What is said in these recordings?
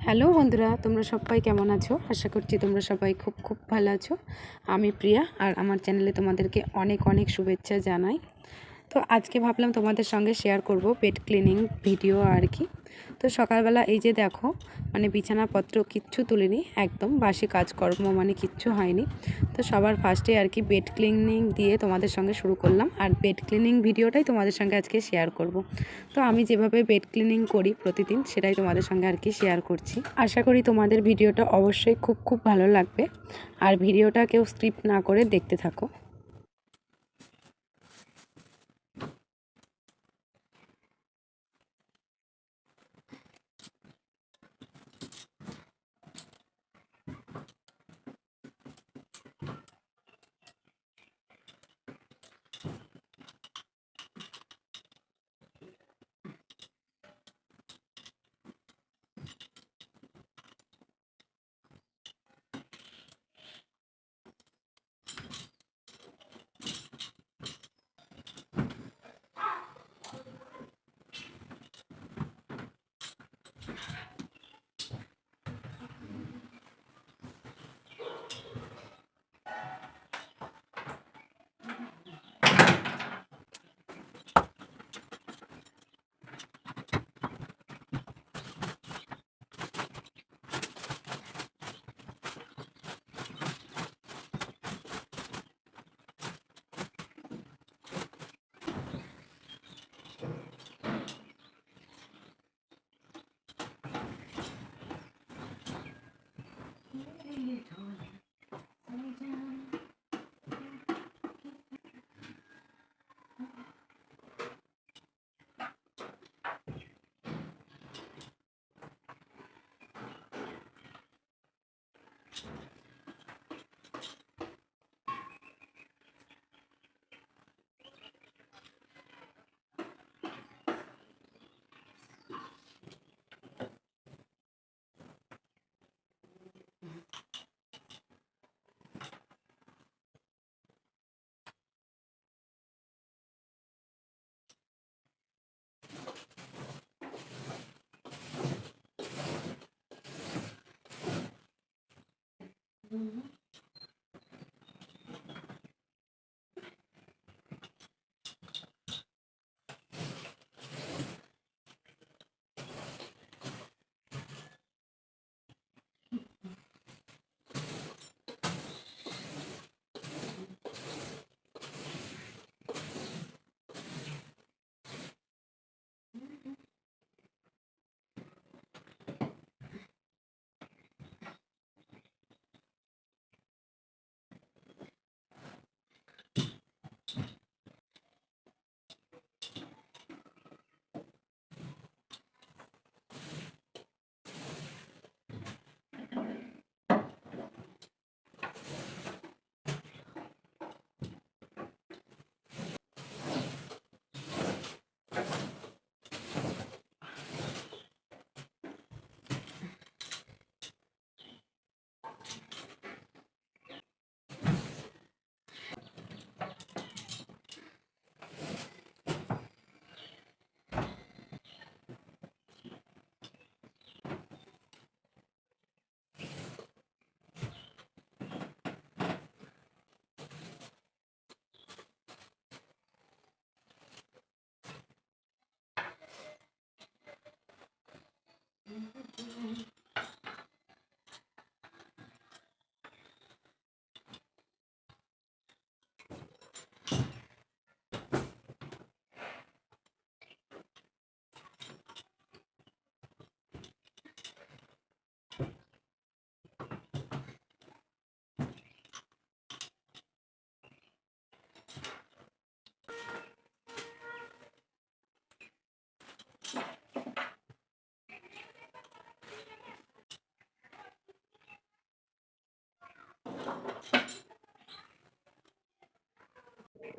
Hello বন্ধুরা, তোমরা সবাই কেমন আছো? আশা করছি তোমরা সবাই খুব খুব ভালো আছো। আমি প্রিয়া, আর আমার চ্যানেলে তোমাদেরকে অনেক অনেক শুভেচ্ছা জানাই। তো আজকে ভাবলাম তোমাদের সঙ্গে শেয়ার করব পেট ক্লিনিং ভিডিও আর কি। তো সকালবেলা এই যে দেখো, বিছানাপত্র কিচ্ছু তুলিনি, একদম বাসি কাজকর্ম কিচ্ছু হয়নি। তো সবার ফার্স্টে আর কি পেট ক্লিনিং দিয়ে তোমাদের সঙ্গে শুরু করলাম, আর পেট ক্লিনিং ভিডিওটাই তোমাদের সঙ্গে আজকে শেয়ার করব। তো আমি যেভাবে পেট ক্লিনিং করি প্রতিদিন, সেটাই তোমাদের সঙ্গে আর কি শেয়ার করছি। আশা করি তোমাদের ভিডিওটা অবশ্যই খুব খুব ভালো লাগবে, আর ভিডিওটা কেউ স্কিপ না করে দেখতে থাকো।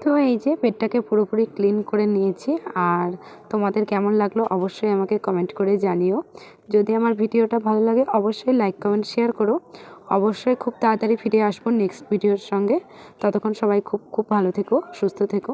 তো এই যে পেটটাকে পুরোপুরি ক্লিন করে নিয়েছি, আর তোমাদের কেমন লাগলো অবশ্যই আমাকে কমেন্ট করে জানিও। যদি আমার ভিডিওটা ভালো লাগে অবশ্যই লাইক কমেন্ট শেয়ার করো। অবশ্যই খুব তাড়াতাড়ি ফিরে আসবো নেক্সট ভিডিওর সঙ্গে। ততক্ষণ সবাই খুব খুব ভালো থেকো, সুস্থ থেকো।